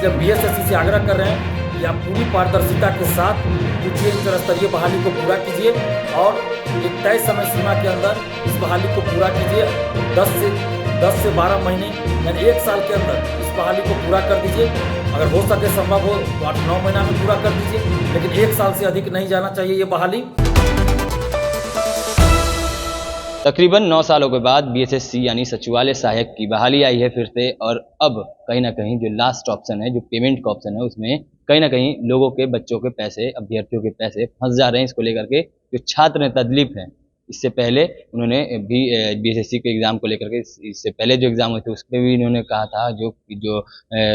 इसलिए बीएसएससी से आग्रह कर रहे हैं कि आप पूरी पारदर्शिता के साथ द्वितीय इंटर स्तरीय बहाली को पूरा कीजिए और एक तय समय सीमा के अंदर इस बहाली को पूरा कीजिए। 10 से 12 महीने यानी 1 साल के अंदर इस बहाली को पूरा कर दीजिए। अगर हो सके संभव हो तो 8-9 महीना में पूरा कर दीजिए, लेकिन 1 साल से अधिक नहीं जाना चाहिए ये बहाली। तकरीबन 9 सालों के बाद बीएसएससी यानी सचिवालय सहायक की बहाली आई है फिर से, और अब कहीं ना कहीं जो लास्ट ऑप्शन है, जो पेमेंट का ऑप्शन है, उसमें कहीं ना कहीं लोगों के, बच्चों के पैसे, अभ्यर्थियों के पैसे फंस जा रहे हैं। इसको लेकर के जो छात्र हैं तदलीफ हैं, इससे पहले उन्होंने भी बीएसएससी के एग्ज़ाम को लेकर के, इससे पहले जो एग्ज़ाम हुए थे उस पर भी इन्होंने कहा था, जो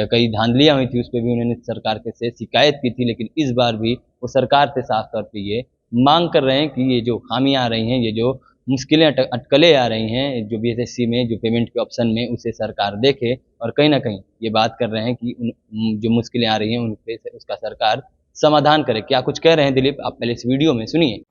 कई धांधलियाँ हुई थी उस पर भी उन्होंने सरकार के से शिकायत की थी। लेकिन इस बार भी वो सरकार से साफ तौर पर ये मांग कर रहे हैं कि ये जो खामियाँ आ रही हैं, ये जो मुश्किलें अटकलें आ रही हैं जो बीएसएससी में, जो पेमेंट के ऑप्शन में, उसे सरकार देखे और कहीं ना कहीं ये बात कर रहे हैं कि जो मुश्किलें आ रही हैं उन पे उसका सरकार समाधान करे। क्या कुछ कह रहे हैं दिलीप, आप पहले इस वीडियो में सुनिए।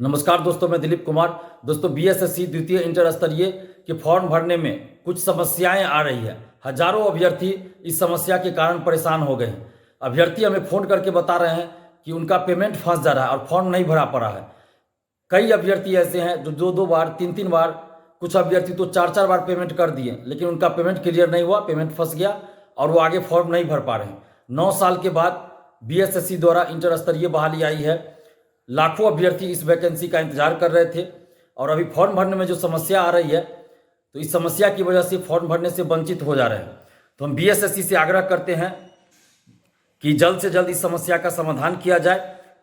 नमस्कार दोस्तों, मैं दिलीप कुमार। दोस्तों, बीएसएससी द्वितीय इंटर स्तरीय के फॉर्म भरने में कुछ समस्याएं आ रही है। हजारों अभ्यर्थी इस समस्या के कारण परेशान हो गए हैं। अभ्यर्थी हमें फ़ोन करके बता रहे हैं कि उनका पेमेंट फंस जा रहा है और फॉर्म नहीं भरा पड़ा है। कई अभ्यर्थी ऐसे हैं जो 2-2 बार, 3-3 बार, कुछ अभ्यर्थी तो 4-4 बार पेमेंट कर दिए, लेकिन उनका पेमेंट क्लियर नहीं हुआ, पेमेंट फंस गया और वो आगे फॉर्म नहीं भर पा रहे हैं। 9 साल के बाद बीएसएससी द्वारा इंटर स्तरीय बहाली आई है। लाखों अभ्यर्थी इस वैकेंसी का इंतजार कर रहे थे और अभी फॉर्म भरने में जो समस्या आ रही है, तो इस समस्या की वजह से फॉर्म भरने से वंचित हो जा रहे हैं। तो हम बीएसएससी से आग्रह करते हैं कि जल्द से जल्द इस समस्या का समाधान किया जाए,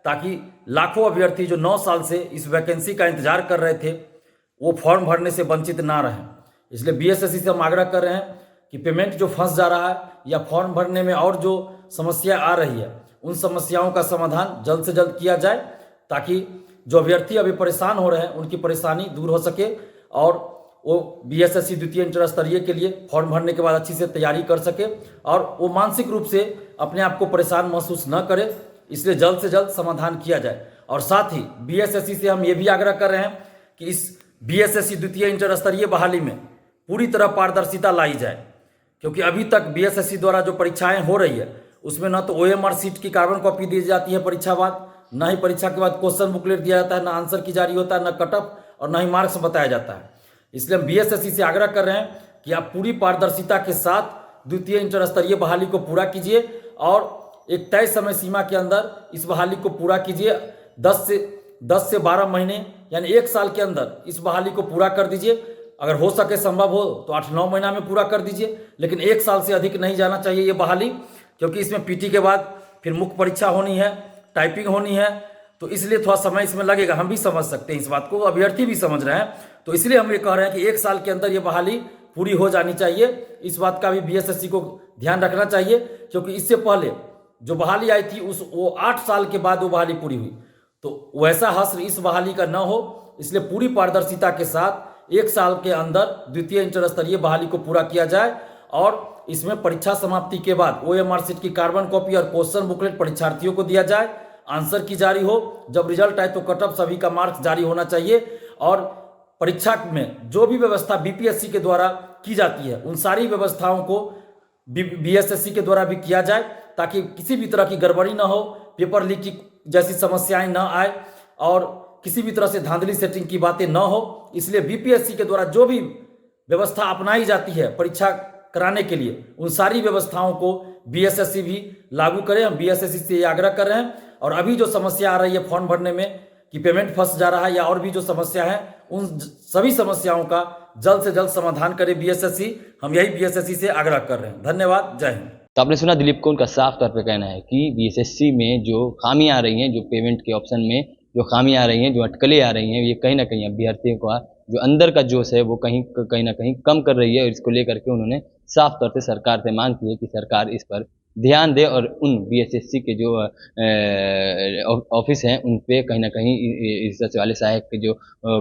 ताकि लाखों अभ्यर्थी जो 9 साल से इस वैकेंसी का इंतजार कर रहे थे वो फॉर्म भरने से वंचित ना रहें। इसलिए बीएसएससी से हम आग्रह कर रहे हैं कि पेमेंट जो फंस जा रहा है या फॉर्म भरने में और जो समस्या आ रही है, उन समस्याओं का समाधान जल्द से जल्द किया जाए, ताकि जो अभ्यर्थी अभी परेशान हो रहे हैं उनकी परेशानी दूर हो सके और वो बीएसएससी द्वितीय इंटर स्तरीय के लिए फॉर्म भरने के बाद अच्छी से तैयारी कर सके और वो मानसिक रूप से अपने आप को परेशान महसूस न करे। इसलिए जल्द से जल्द समाधान किया जाए। और साथ ही बीएसएससी से हम ये भी आग्रह कर रहे हैं कि इस बीएसएससी द्वितीय इंटर स्तरीय बहाली में पूरी तरह पारदर्शिता लाई जाए, क्योंकि अभी तक बीएसएससी द्वारा जो परीक्षाएं हो रही है उसमें न तो ओएमआर सीट की कार्बन कॉपी दी जाती है परीक्षा बाद, न ही परीक्षा के बाद क्वेश्चन बुकलेट दिया जाता है, न आंसर की जारी होता है, न कट ऑफ और न ही मार्क्स बताया जाता है। इसलिए हम बीएसएससी से आग्रह कर रहे हैं कि आप पूरी पारदर्शिता के साथ द्वितीय इंटर स्तरीय बहाली को पूरा कीजिए और एक तय समय सीमा के अंदर इस बहाली को पूरा कीजिए। 10 से 12 महीने यानी 1 साल के अंदर इस बहाली को पूरा कर दीजिए। अगर हो सके संभव हो तो 8-9 महीना में पूरा कर दीजिए, लेकिन 1 साल से अधिक नहीं जाना चाहिए ये बहाली, क्योंकि इसमें पीटी के बाद फिर मुख्य परीक्षा होनी है, टाइपिंग होनी है, तो इसलिए थोड़ा समय इसमें लगेगा। हम भी समझ सकते हैं इस बात को, अभ्यर्थी भी समझ रहे हैं। तो इसलिए हम ये कह रहे हैं कि 1 साल के अंदर ये बहाली पूरी हो जानी चाहिए। इस बात का भी बीएसएससी को ध्यान रखना चाहिए, क्योंकि इससे पहले जो बहाली आई थी वो 8 साल के बाद वो बहाली पूरी हुई, तो वैसा हश्र इस बहाली का न हो। इसलिए पूरी पारदर्शिता के साथ 1 साल के अंदर द्वितीय इंटर स्तरीय बहाली को पूरा किया जाए और इसमें परीक्षा समाप्ति के बाद ओएमआर सीट की कार्बन कॉपी और क्वेश्चन बुकलेट परीक्षार्थियों को दिया जाए, आंसर की जारी हो, जब रिजल्ट आए तो कट ऑफ सभी का मार्क्स जारी होना चाहिए और परीक्षा में जो भी व्यवस्था बीपीएससी के द्वारा की जाती है उन सारी व्यवस्थाओं को बीएसएससी के द्वारा भी किया जाए, ताकि किसी भी तरह की गड़बड़ी ना हो, पेपर लीक की जैसी समस्याएं ना आए और किसी भी तरह से धांधली सेटिंग की बातें ना हो। इसलिए बीपीएससी के द्वारा जो भी व्यवस्था अपनाई जाती है परीक्षा कराने के लिए, उन सारी व्यवस्थाओं को बीएसएससी भी लागू करे। हम बीएसएससी से ये आग्रह कर रहे हैं। और अभी जो समस्या आ रही है फॉर्म भरने में कि पेमेंट फंस जा रहा है या और भी जो समस्या है, उन सभी समस्याओं का जल्द से जल्द समाधान करे बीएसएससी। हम यही बीएसएससी से आग्रह कर रहे हैं। धन्यवाद, जय हिंद। तो आपने सुना दिलीप को, उनका साफ तौर पे कहना है कि बीएसएससी में जो खामियां आ रही हैं, जो पेमेंट के ऑप्शन में जो खामियां आ रही हैं, जो अटकलें आ रही हैं, ये कहीं ना कहीं अभ्यर्थियों का जो अंदर का जोश है वो कहीं ना कहीं कम कर रही है। और इसको लेकर के उन्होंने साफ तौर से सरकार से मांग की है कि सरकार इस पर ध्यान दे और उन बीएसएससी के जो ऑफिस हैं उन पे कहीं ना कहीं इस सचिवालय सहायक के जो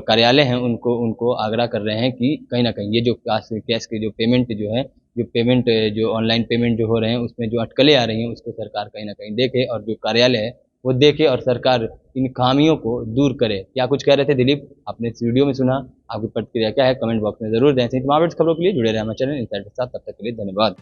कार्यालय हैं उनको आग्रह कर रहे हैं कि कहीं ना कहीं ये जो कैश के जो पेमेंट जो ऑनलाइन पेमेंट जो हो रहे हैं उसमें जो अटकलें आ रही हैं उसको सरकार कहीं ना कहीं देखे और जो कार्यालय है वो देखे और सरकार इन खामियों को दूर करे। क्या कुछ कह रहे थे दिलीप, आपने इस वीडियो में सुना, आपकी प्रतिक्रिया क्या है कमेंट बॉक्स में जरूर दें। तमाम खबरों के लिए जुड़े रहे हमारे चैनल इनसाइड के साथ। तब तक के लिए धन्यवाद।